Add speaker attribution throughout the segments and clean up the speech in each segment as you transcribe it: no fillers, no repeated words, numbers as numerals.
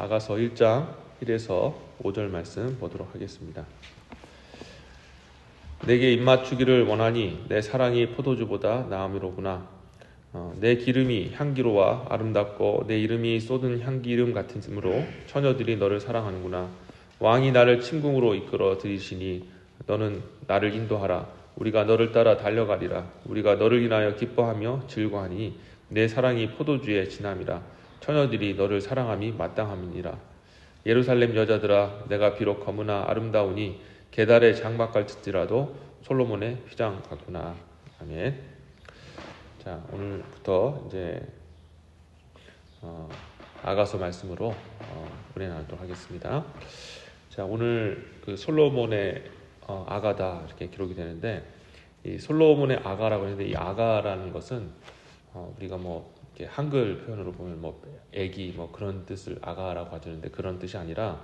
Speaker 1: 아가서 1장 1에서 5절 말씀 보도록 하겠습니다. 내게 입맞추기를 원하니 내 사랑이 포도주보다 나음이로구나. 내 기름이 향기로와 아름답고 내 이름이 쏟은 향기름 같으므로 처녀들이 너를 사랑하는구나. 왕이 나를 침궁으로 이끌어 들이시니 너는 나를 인도하라. 우리가 너를 따라 달려가리라. 우리가 너를 인하여 기뻐하며 즐거하니 내 사랑이 포도주에 진함이라. 처녀들이 너를 사랑함이 마땅함이니라. 예루살렘 여자들아, 내가 비록 거무나 아름다우니 게달의 장막 같을지라도 솔로몬의 휘장 같구나. 아멘. 자, 오늘부터 이제 아가서 말씀으로 은혜 나누도록 하겠습니다. 자, 오늘 그 솔로몬의 아가다 이렇게 기록이 되는데, 이 솔로몬의 아가라고 하는데, 이 아가라는 것은 우리가 뭐 이렇게 한글 표현으로 보면 뭐 애기 뭐 그런 뜻을 아가라고 하는데, 그런 뜻이 아니라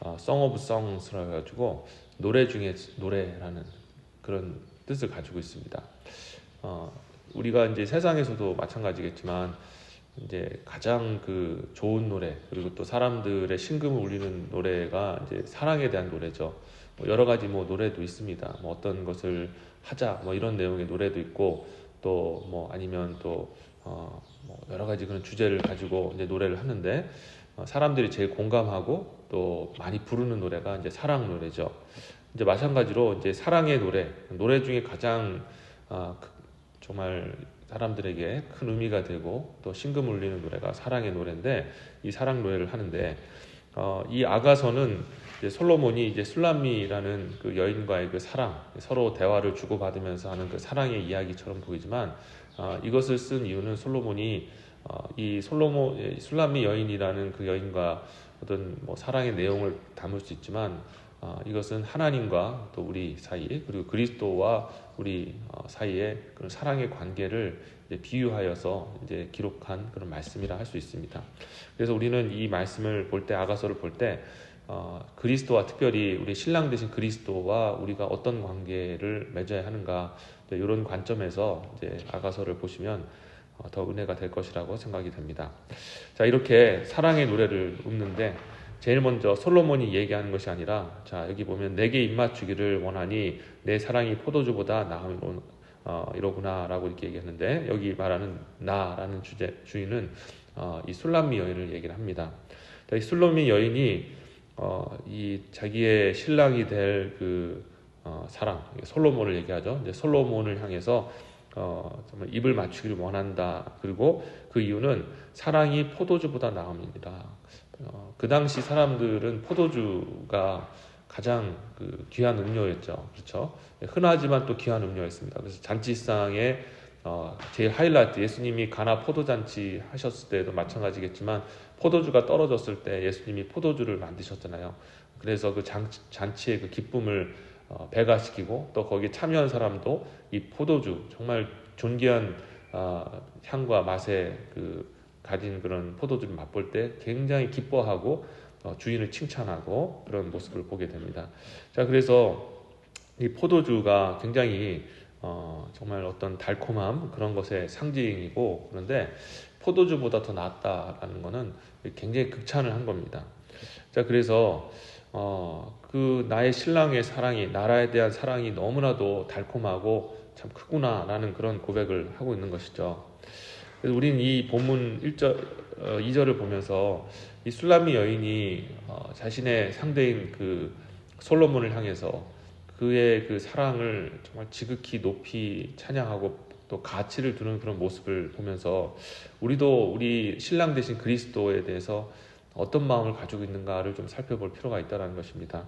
Speaker 1: Song of Songs라 해가지고 노래 중에 노래라는 그런 뜻을 가지고 있습니다. 우리가 이제 세상에서도 마찬가지겠지만 이제 가장 그 좋은 노래, 그리고 또 사람들의 심금을 울리는 노래가 이제 사랑에 대한 노래죠. 뭐 여러 가지 뭐 노래도 있습니다. 뭐 어떤 것을 하자 뭐 이런 내용의 노래도 있고, 또 뭐 아니면 또 뭐 여러 가지 그런 주제를 가지고 이제 노래를 하는데, 사람들이 제일 공감하고 또 많이 부르는 노래가 이제 사랑 노래죠. 이제 마찬가지로 이제 사랑의 노래 중에 가장 정말 사람들에게 큰 의미가 되고 또 심금 울리는 노래가 사랑의 노래인데, 이 사랑 노래를 하는데, 이 아가서는 이제 솔로몬이 이제 술람미라는 그 여인과의 그 사랑, 서로 대화를 주고받으면서 하는 그 사랑의 이야기처럼 보이지만, 이것을 쓴 이유는 솔로몬이 이 술람미 여인이라는 그 여인과 어떤 뭐 사랑의 내용을 담을 수 있지만, 이것은 하나님과 또 우리 사이, 그리고 그리스도와 우리 사이의 그런 사랑의 관계를 이제 비유하여서 이제 기록한 그런 말씀이라 할 수 있습니다. 그래서 우리는 이 말씀을 볼 때, 아가서를 볼 때 그리스도와, 특별히 우리 신랑 되신 그리스도와 우리가 어떤 관계를 맺어야 하는가, 이런 관점에서 이제 아가서를 보시면 더 은혜가 될 것이라고 생각이 됩니다. 자, 이렇게 사랑의 노래를 읊는데, 제일 먼저 솔로몬이 얘기하는 것이 아니라, 자, 여기 보면 내게 입맞추기를 원하니 내 사랑이 포도주보다 나음이로구나 라고 이렇게 얘기했는데, 여기 말하는 나라는 주인은 이 술람미 여인을 얘기를 합니다. 이 술람미 여인이 이 자기의 신랑이 될 그 사랑, 솔로몬을 얘기하죠. 이제 솔로몬을 향해서 정말 입을 맞추기를 원한다. 그리고 그 이유는 사랑이 포도주보다 나음이니라. 그 당시 사람들은 포도주가 가장 그 귀한 음료였죠. 그렇죠? 흔하지만 또 귀한 음료였습니다. 그래서 잔치상에 제일 하이라이트, 예수님이 가나 포도잔치 하셨을 때도 마찬가지겠지만, 포도주가 떨어졌을 때 예수님이 포도주를 만드셨잖아요. 그래서 그 잔치의 그 기쁨을 배가시키고, 또 거기에 참여한 사람도 이 포도주, 정말 존귀한 향과 맛의 그 가진 그런 포도주를 맛볼 때 굉장히 기뻐하고 주인을 칭찬하고 그런 모습을 보게 됩니다. 자, 그래서 이 포도주가 굉장히 정말 어떤 달콤함, 그런 것의 상징이고, 그런데 포도주보다 더 낫다라는 것은 굉장히 극찬을 한 겁니다. 자, 그래서 그 나의 신랑의 사랑이, 나라에 대한 사랑이 너무나도 달콤하고 참 크구나라는 그런 고백을 하고 있는 것이죠. 그래서 우리는 이 본문 2절을 보면서 이 술람미 여인이 자신의 상대인 그 솔로몬을 향해서 그의 그 사랑을 정말 지극히 높이 찬양하고 또 가치를 두는 그런 모습을 보면서, 우리도 우리 신랑 되신 그리스도에 대해서 어떤 마음을 가지고 있는가를 좀 살펴볼 필요가 있다는 것입니다.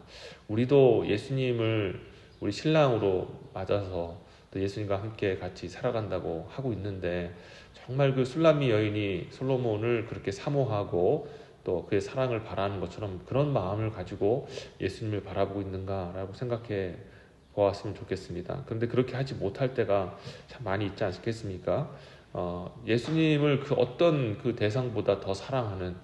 Speaker 1: 우리도 예수님을 우리 신랑으로 맞아서 또 예수님과 함께 같이 살아간다고 하고 있는데, 정말 그 술람미 여인이 솔로몬을 그렇게 사모하고 또 그의 사랑을 바라는 것처럼 그런 마음을 가지고 예수님을 바라보고 있는가라고 생각해 보았으면 좋겠습니다. 그런데 그렇게 하지 못할 때가 참 많이 있지 않겠습니까? 예수님을 그 어떤 그 대상보다 더 사랑하는,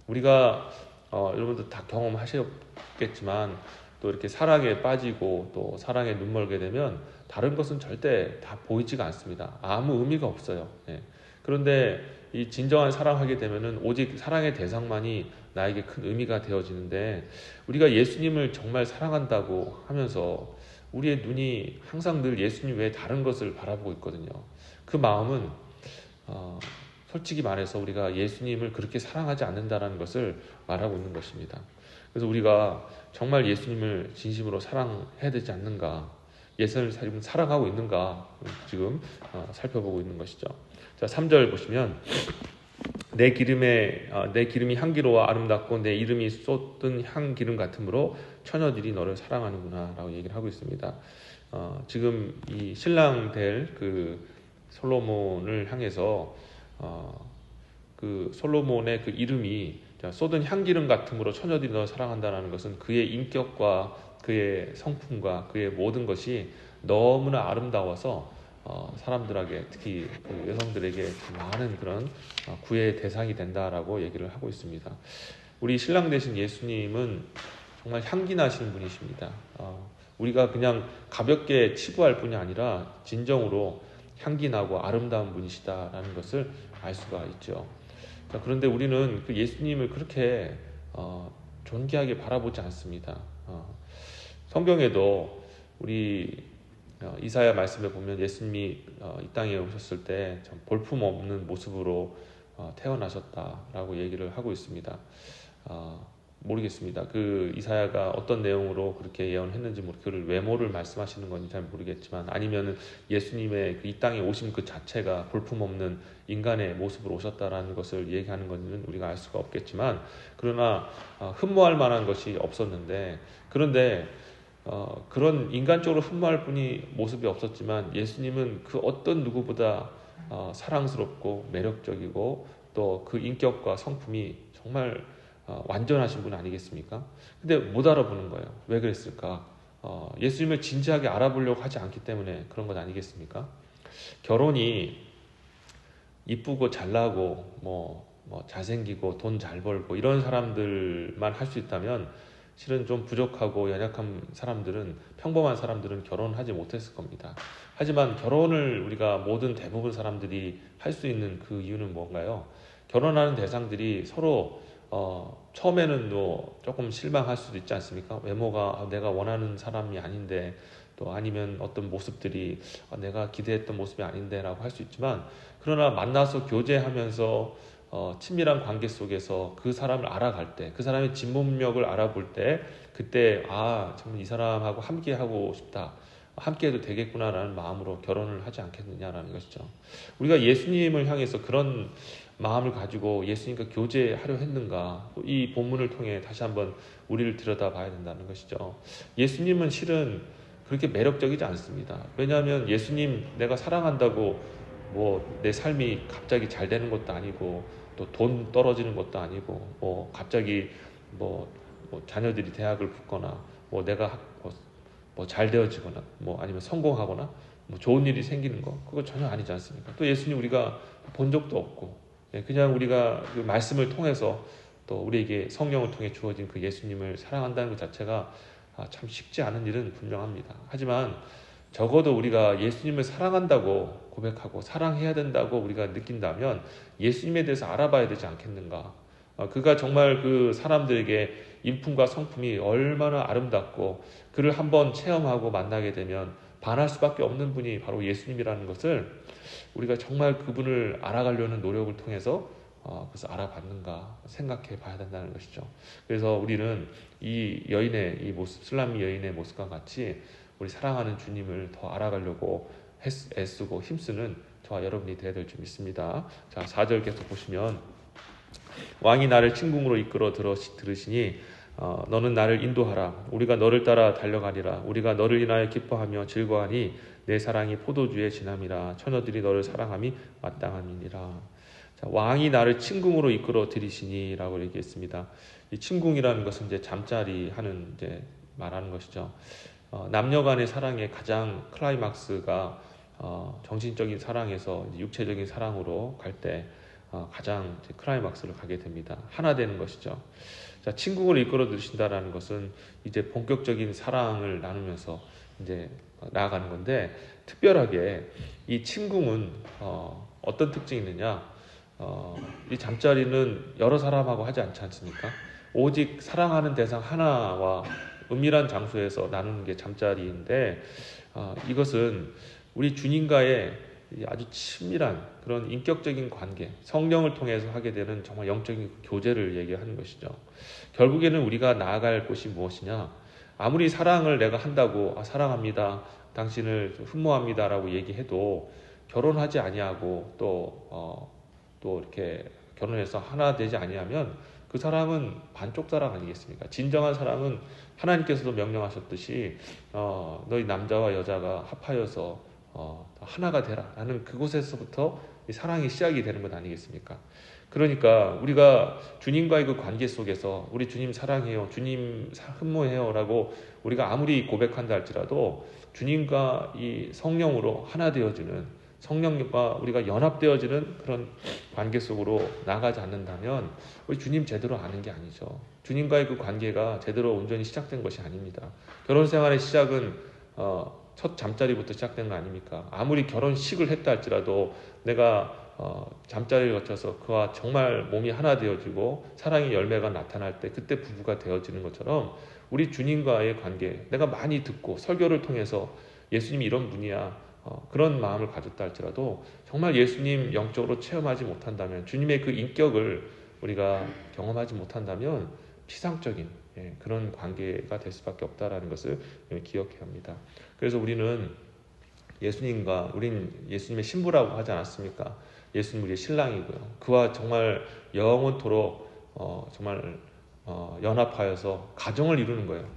Speaker 1: 우리가 여러분들 다 경험하셨겠지만, 또 이렇게 사랑에 빠지고 또 사랑에 눈멀게 되면 다른 것은 절대 다 보이지가 않습니다. 아무 의미가 없어요. 예. 그런데 이 진정한 사랑하게 되면은 오직 사랑의 대상만이 나에게 큰 의미가 되어지는데, 우리가 예수님을 정말 사랑한다고 하면서 우리의 눈이 항상 늘 예수님 외에 다른 것을 바라보고 있거든요. 그 마음은 솔직히 말해서 우리가 예수님을 그렇게 사랑하지 않는다라는 것을 말하고 있는 것입니다. 그래서 우리가 정말 예수님을 진심으로 사랑해야 되지 않는가, 예수님을 사랑하고 있는가 지금 살펴보고 있는 것이죠. 자, 3절 보시면 내 기름이 향기로워 아름답고 내 이름이 쏟은 향기름 같으므로 처녀들이 너를 사랑하는구나 라고 얘기를 하고 있습니다. 지금 이 신랑 될 그 솔로몬을 향해서 그 솔로몬의 그 이름이 쏟은 향기름 같으므로 처녀들이 너를 사랑한다는 것은 그의 인격과 그의 성품과 그의 모든 것이 너무나 아름다워서 사람들에게, 특히 그 여성들에게 많은 그런 구애의 대상이 된다라고 얘기를 하고 있습니다. 우리 신랑 되신 예수님은 정말 향기 나시는 분이십니다. 우리가 그냥 가볍게 치부할 뿐이 아니라 진정으로 향기 나고 아름다운 분이시다라는 것을 알 수가 있죠. 그런데 우리는 그 예수님을 그렇게 존귀하게 바라보지 않습니다. 성경에도 우리 이사야 말씀에 보면 예수님이 이 땅에 오셨을 때 참 볼품 없는 모습으로 태어나셨다라고 얘기를 하고 있습니다. 모르겠습니다. 그 이사야가 어떤 내용으로 그렇게 예언했는지 그를 외모를 말씀하시는 건지 잘 모르겠지만, 아니면 예수님의 이 땅에 오심 그 자체가 볼품 없는 인간의 모습으로 오셨다라는 것을 얘기하는 건지는 우리가 알 수가 없겠지만, 그러나 흠모할 만한 것이 없었는데, 그런데 그런 인간적으로 흠모할 뿐이 모습이 없었지만 예수님은 그 어떤 누구보다 사랑스럽고 매력적이고 또 그 인격과 성품이 정말 완전하신 분 아니겠습니까? 근데 못 알아보는 거예요. 왜 그랬을까? 예수님을 진지하게 알아보려고 하지 않기 때문에 그런 것 아니겠습니까? 결혼이 이쁘고 잘나고 뭐 잘생기고 돈 잘 벌고 이런 사람들만 할 수 있다면 실은 좀 부족하고 연약한 사람들은, 평범한 사람들은 결혼하지 못했을 겁니다. 하지만 결혼을 우리가 모든 대부분 사람들이 할 수 있는 그 이유는 뭔가요? 결혼하는 대상들이 서로 처음에는 조금 실망할 수도 있지 않습니까? 외모가 내가 원하는 사람이 아닌데, 또 아니면 어떤 모습들이 내가 기대했던 모습이 아닌데 라고 할 수 있지만, 그러나 만나서 교제하면서 친밀한 관계 속에서 그 사람을 알아갈 때, 그 사람의 진면목을 알아볼 때, 그때 정말 이 사람하고 함께하고 싶다, 함께해도 되겠구나라는 마음으로 결혼을 하지 않겠느냐라는 것이죠. 우리가 예수님을 향해서 그런 마음을 가지고 예수님과 교제하려 했는가, 이 본문을 통해 다시 한번 우리를 들여다봐야 된다는 것이죠. 예수님은 실은 그렇게 매력적이지 않습니다. 왜냐하면 예수님 내가 사랑한다고 내 삶이 갑자기 잘 되는 것도 아니고, 또 돈 떨어지는 것도 아니고, 갑자기 자녀들이 대학을 붙거나, 내가 잘 되어지거나, 아니면 성공하거나, 좋은 일이 생기는 거, 그거 전혀 아니지 않습니까? 또 예수님 우리가 본 적도 없고, 그냥 우리가 그 말씀을 통해서 또 우리에게 성령을 통해 주어진 그 예수님을 사랑한다는 것 자체가 참 쉽지 않은 일은 분명합니다. 하지만 적어도 우리가 예수님을 사랑한다고 고백하고 사랑해야 된다고 우리가 느낀다면 예수님에 대해서 알아봐야 되지 않겠는가. 그가 정말 그 사람들에게 인품과 성품이 얼마나 아름답고, 그를 한번 체험하고 만나게 되면 반할 수밖에 없는 분이 바로 예수님이라는 것을 우리가 정말 그분을 알아가려는 노력을 통해서 그래서 알아봤는가 생각해 봐야 된다는 것이죠. 그래서 우리는 이 여인의 이 모습, 술람미 여인의 모습과 같이 우리 사랑하는 주님을 더 알아가려고 애쓰고 힘쓰는 저와 여러분이 되어야 될 줄 믿습니다. 자, 4절 계속 보시면, 왕이 나를 침궁으로 이끌어 들으시니 너는 나를 인도하라. 우리가 너를 따라 달려가리라. 우리가 너를 인하여 기뻐하며 즐거워하니 내 사랑이 포도주의 진함이라. 처녀들이 너를 사랑함이 마땅함이니라. 자, 왕이 나를 침궁으로 이끌어 들이시니 라고 얘기했습니다. 이 침궁이라는 것은 이제 잠자리 하는 말하는 것이죠. 남녀 간의 사랑의 가장 클라이막스가 정신적인 사랑에서 육체적인 사랑으로 갈 때 가장 클라이막스를 가게 됩니다. 하나 되는 것이죠. 자, 침궁을 이끌어 들으신다라는 것은 이제 본격적인 사랑을 나누면서 이제 나아가는 건데, 특별하게 이 침궁은 어떤 특징이 있느냐? 이 잠자리는 여러 사람하고 하지 않지 않습니까? 오직 사랑하는 대상 하나와 은밀한 장소에서 나누는 게 잠자리인데, 이것은 우리 주님과의 아주 친밀한 그런 인격적인 관계, 성령을 통해서 하게 되는 정말 영적인 교제를 얘기하는 것이죠. 결국에는 우리가 나아갈 곳이 무엇이냐? 아무리 사랑을 내가 한다고, 사랑합니다, 당신을 흠모합니다라고 얘기해도 결혼하지 아니하고 또 이렇게 결혼해서 하나 되지 아니하면 그 사람은 반쪽 사랑 아니겠습니까? 진정한 사랑은 하나님께서도 명령하셨듯이 너희 남자와 여자가 합하여서 하나가 되라 라는 그곳에서부터 이 사랑이 시작이 되는 것 아니겠습니까? 그러니까 우리가 주님과의 그 관계 속에서 우리 주님 사랑해요, 주님 흠모해요 라고 우리가 아무리 고백한다 할지라도 주님과 이 성령으로 하나 되어지는, 성령과 우리가 연합되어지는 그런 관계 속으로 나가지 않는다면 우리 주님 제대로 아는 게 아니죠. 주님과의 그 관계가 제대로 온전히 시작된 것이 아닙니다. 결혼 생활의 시작은 첫 잠자리부터 시작된 거 아닙니까? 아무리 결혼식을 했다 할지라도 내가 잠자리를 거쳐서 그와 정말 몸이 하나 되어지고 사랑의 열매가 나타날 때 그때 부부가 되어지는 것처럼 우리 주님과의 관계, 내가 많이 듣고 설교를 통해서 예수님이 이런 분이야, 그런 마음을 가졌다 할지라도 정말 예수님 영적으로 체험하지 못한다면, 주님의 그 인격을 우리가 경험하지 못한다면 피상적인 그런 관계가 될 수밖에 없다라는 것을 기억해야 합니다. 그래서 우리는 우린 예수님의 신부라고 하지 않았습니까? 예수님 우리의 신랑이고요. 그와 정말 영원토록 정말 연합하여서 가정을 이루는 거예요.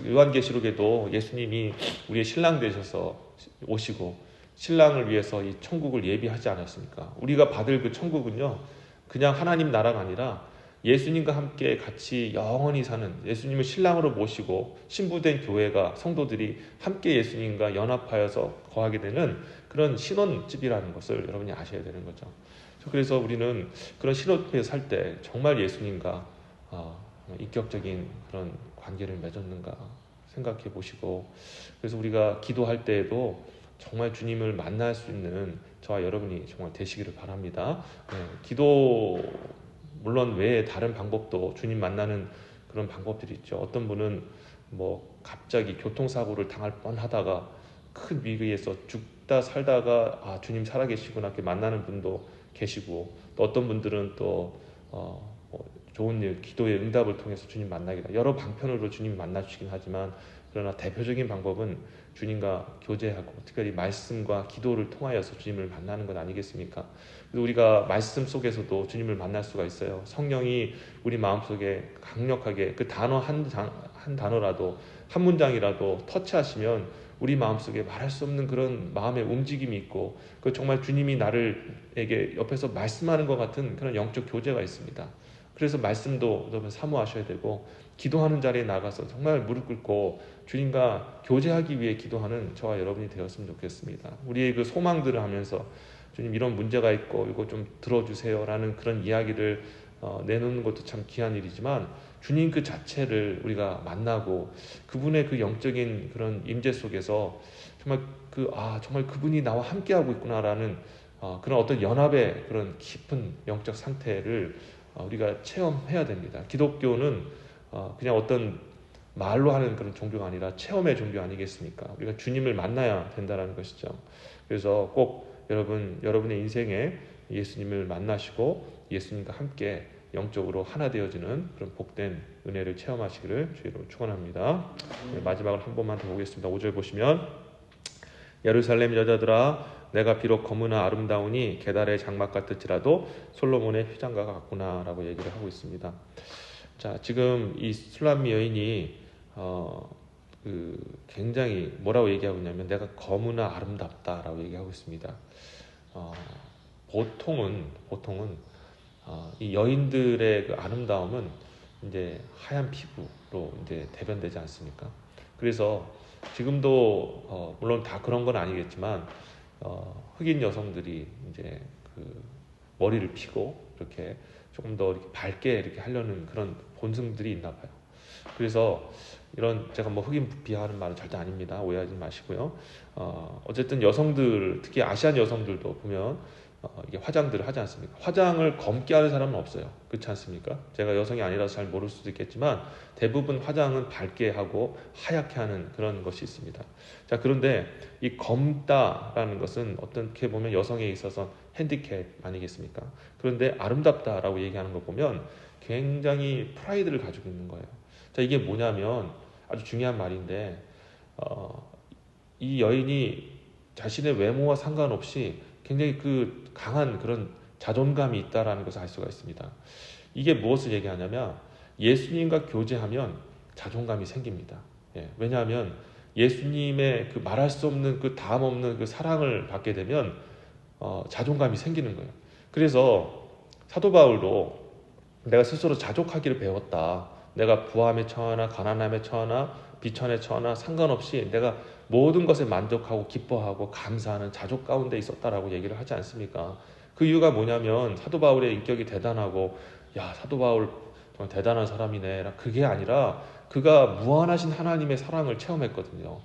Speaker 1: 요한계시록에도 예수님이 우리의 신랑 되셔서 오시고 신랑을 위해서 이 천국을 예비하지 않았습니까? 우리가 받을 그 천국은요, 그냥 하나님 나라가 아니라 예수님과 함께 같이 영원히 사는, 예수님을 신랑으로 모시고 신부된 교회가, 성도들이 함께 예수님과 연합하여서 거하게 되는 그런 신혼집이라는 것을 여러분이 아셔야 되는 거죠. 그래서 우리는 그런 신혼집에 살 때 정말 예수님과 인격적인 그런 관계를 맺었는가 생각해 보시고, 그래서 우리가 기도할 때에도 정말 주님을 만날 수 있는 저와 여러분이 정말 되시기를 바랍니다. 기도 물론 외에 다른 방법도, 주님 만나는 그런 방법들이 있죠. 어떤 분은 갑자기 교통사고를 당할 뻔하다가 큰 위기에서 죽다 살다가 주님 살아계시구나 이렇게 만나는 분도 계시고, 또 어떤 분들은 또 좋은 일, 기도의 응답을 통해서 주님 만나기다, 여러 방편으로 주님 만나주시긴 하지만, 그러나 대표적인 방법은 주님과 교제하고 특별히 말씀과 기도를 통하여서 주님을 만나는 것 아니겠습니까? 그래서 우리가 말씀 속에서도 주님을 만날 수가 있어요. 성령이 우리 마음속에 강력하게 그 단어 한 단어라도, 한 문장이라도 터치하시면 우리 마음속에 말할 수 없는 그런 마음의 움직임이 있고, 그 정말 주님이 나를에게 옆에서 말씀하는 것 같은 그런 영적 교제가 있습니다. 그래서 말씀도 여러분 사모하셔야 되고, 기도하는 자리에 나가서 정말 무릎 꿇고 주님과 교제하기 위해 기도하는 저와 여러분이 되었으면 좋겠습니다. 우리의 그 소망들을 하면서 주님 이런 문제가 있고 이거 좀 들어주세요 라는 그런 이야기를 내놓는 것도 참 귀한 일이지만, 주님 그 자체를 우리가 만나고 그분의 그 영적인 그런 임재 속에서 정말 그분이 나와 함께하고 있구나라는 그런 어떤 연합의 그런 깊은 영적 상태를 우리가 체험해야 됩니다. 기독교는 그냥 어떤 말로 하는 그런 종교가 아니라 체험의 종교 아니겠습니까? 우리가 주님을 만나야 된다는 것이죠. 그래서 꼭 여러분의 인생에 예수님을 만나시고 예수님과 함께 영적으로 하나 되어지는 그런 복된 은혜를 체험하시기를 주의로 축원합니다. 마지막으로 한 번만 더 보겠습니다. 5절 보시면, 예루살렘 여자들아 내가 비록 검으나 아름다우니 게달의 장막 같을지라도 솔로몬의 휘장과 같구나 라고 얘기를 하고 있습니다. 자, 지금 이 술람미 여인이 굉장히 뭐라고 얘기하고 있냐면, 내가 검으나 아름답다라고 얘기하고 있습니다. 보통은 이 여인들의 그 아름다움은 이제 하얀 피부로 이제 대변되지 않습니까? 그래서 지금도 물론 다 그런 건 아니겠지만 흑인 여성들이 이제 그 머리를 피고 이렇게 조금 더 이렇게 밝게 이렇게 하려는 그런 본성들이 있나 봐요. 그래서 제가 흑인 비하하는 말은 절대 아닙니다. 오해하지 마시고요. 어쨌든 여성들, 특히 아시안 여성들도 보면 이게 화장들을 하지 않습니까? 화장을 검게 하는 사람은 없어요. 그렇지 않습니까? 제가 여성이 아니라서 잘 모를 수도 있겠지만 대부분 화장은 밝게 하고 하얗게 하는 그런 것이 있습니다. 자, 그런데 이 검다라는 것은 어떻게 보면 여성에 있어서 핸디캡 아니겠습니까? 그런데 아름답다라고 얘기하는 거 보면 굉장히 프라이드를 가지고 있는 거예요. 자, 이게 뭐냐면 아주 중요한 말인데 이 여인이 자신의 외모와 상관없이 굉장히 그 강한 그런 자존감이 있다라는 것을 알 수가 있습니다. 이게 무엇을 얘기하냐면 예수님과 교제하면 자존감이 생깁니다. 예, 왜냐하면 예수님의 그 말할 수 없는 그 다음 없는 그 사랑을 받게 되면 자존감이 생기는 거예요. 그래서 사도 바울도 내가 스스로 자족하기를 배웠다. 내가 부함에 처하나 가난함에 처하나 비천에 처하나 상관없이 내가 모든 것에 만족하고 기뻐하고 감사하는 자족 가운데 있었다라고 얘기를 하지 않습니까? 그 이유가 뭐냐면 사도 바울의 인격이 대단하고 야, 사도 바울 정말 대단한 사람이네. 그게 아니라 그가 무한하신 하나님의 사랑을 체험했거든요.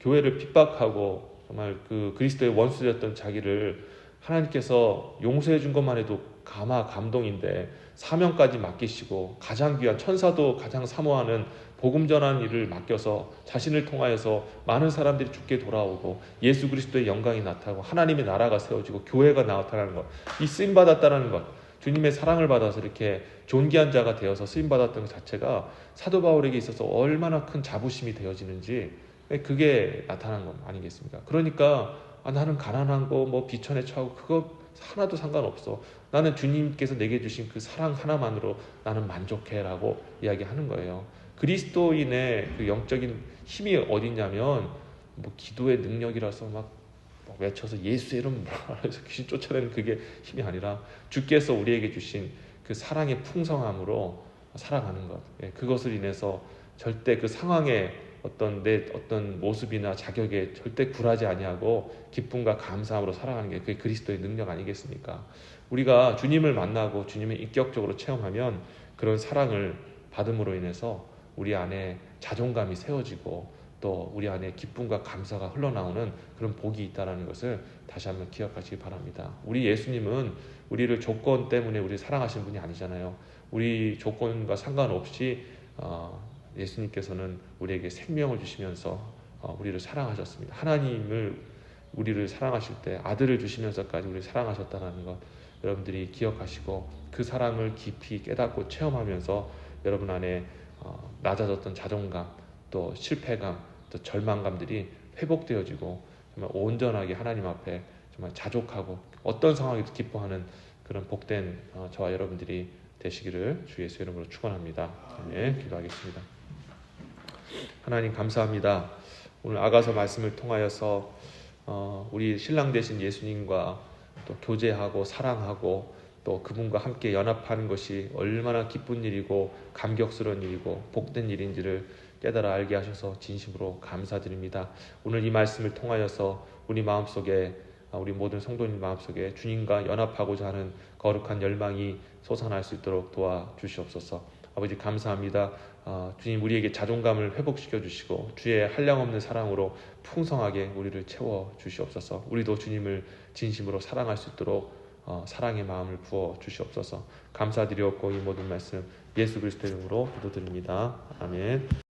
Speaker 1: 교회를 핍박하고 정말 그 그리스도의 원수였던 자기를 하나님께서 용서해 준 것만 해도 감동인데 사명까지 맡기시고 가장 귀한 천사도 가장 사모하는 복음 전하는 일을 맡겨서 자신을 통하여서 많은 사람들이 죽게 돌아오고 예수 그리스도의 영광이 나타나고 하나님의 나라가 세워지고 교회가 나타나는 것, 이 쓰임 받았다라는 것, 주님의 사랑을 받아서 이렇게 존귀한 자가 되어서 쓰임 받았던 것 자체가 사도 바울에게 있어서 얼마나 큰 자부심이 되어지는지 그게 나타난 것 아니겠습니까? 그러니까 나는 가난한 거 뭐 비천에 처하고 그거 하나도 상관없어. 나는 주님께서 내게 주신 그 사랑 하나만으로 나는 만족해라고 이야기하는 거예요. 그리스도인의 그 영적인 힘이 어디냐면 뭐 기도의 능력이라서 막 외쳐서 예수의 이름 말해서 귀신 쫓아내는 그게 힘이 아니라 주께서 우리에게 주신 그 사랑의 풍성함으로 살아가는 것. 그것을 인해서 절대 그 상황에 내 어떤 모습이나 자격에 절대 굴하지 아니하고 기쁨과 감사함으로 살아가는 게 그게 그리스도의 능력 아니겠습니까? 우리가 주님을 만나고 주님을 인격적으로 체험하면 그런 사랑을 받음으로 인해서 우리 안에 자존감이 세워지고 또 우리 안에 기쁨과 감사가 흘러나오는 그런 복이 있다는 것을 다시 한번 기억하시기 바랍니다. 우리 예수님은 우리를 조건 때문에 우리를 사랑하신 분이 아니잖아요. 우리 조건과 상관없이 예수님께서는 우리에게 생명을 주시면서 우리를 사랑하셨습니다. 하나님을 우리를 사랑하실 때 아들을 주시면서까지 우리를 사랑하셨다는 것 여러분들이 기억하시고 그 사랑을 깊이 깨닫고 체험하면서 여러분 안에 낮아졌던 자존감 또 실패감 또 절망감들이 회복되어지고 정말 온전하게 하나님 앞에 정말 자족하고 어떤 상황에도 기뻐하는 그런 복된 저와 여러분들이 되시기를 주 예수의 이름으로 축원합니다. 네, 기도하겠습니다. 하나님 감사합니다. 오늘 아가서 말씀을 통하여서 우리 신랑 되신 예수님과 또 교제하고 사랑하고 또 그분과 함께 연합하는 것이 얼마나 기쁜 일이고 감격스러운 일이고 복된 일인지를 깨달아 알게 하셔서 진심으로 감사드립니다. 오늘 이 말씀을 통하여서 우리 마음속에 우리 모든 성도님 마음속에 주님과 연합하고자 하는 거룩한 열망이 솟아날 수 있도록 도와주시옵소서. 아버지 감사합니다. 주님 우리에게 자존감을 회복시켜 주시고 주의 한량없는 사랑으로 풍성하게 우리를 채워 주시옵소서. 우리도 주님을 진심으로 사랑할 수 있도록 사랑의 마음을 부어 주시옵소서. 감사드리옵고 이 모든 말씀 예수 그리스도 이름으로 기도드립니다. 아멘.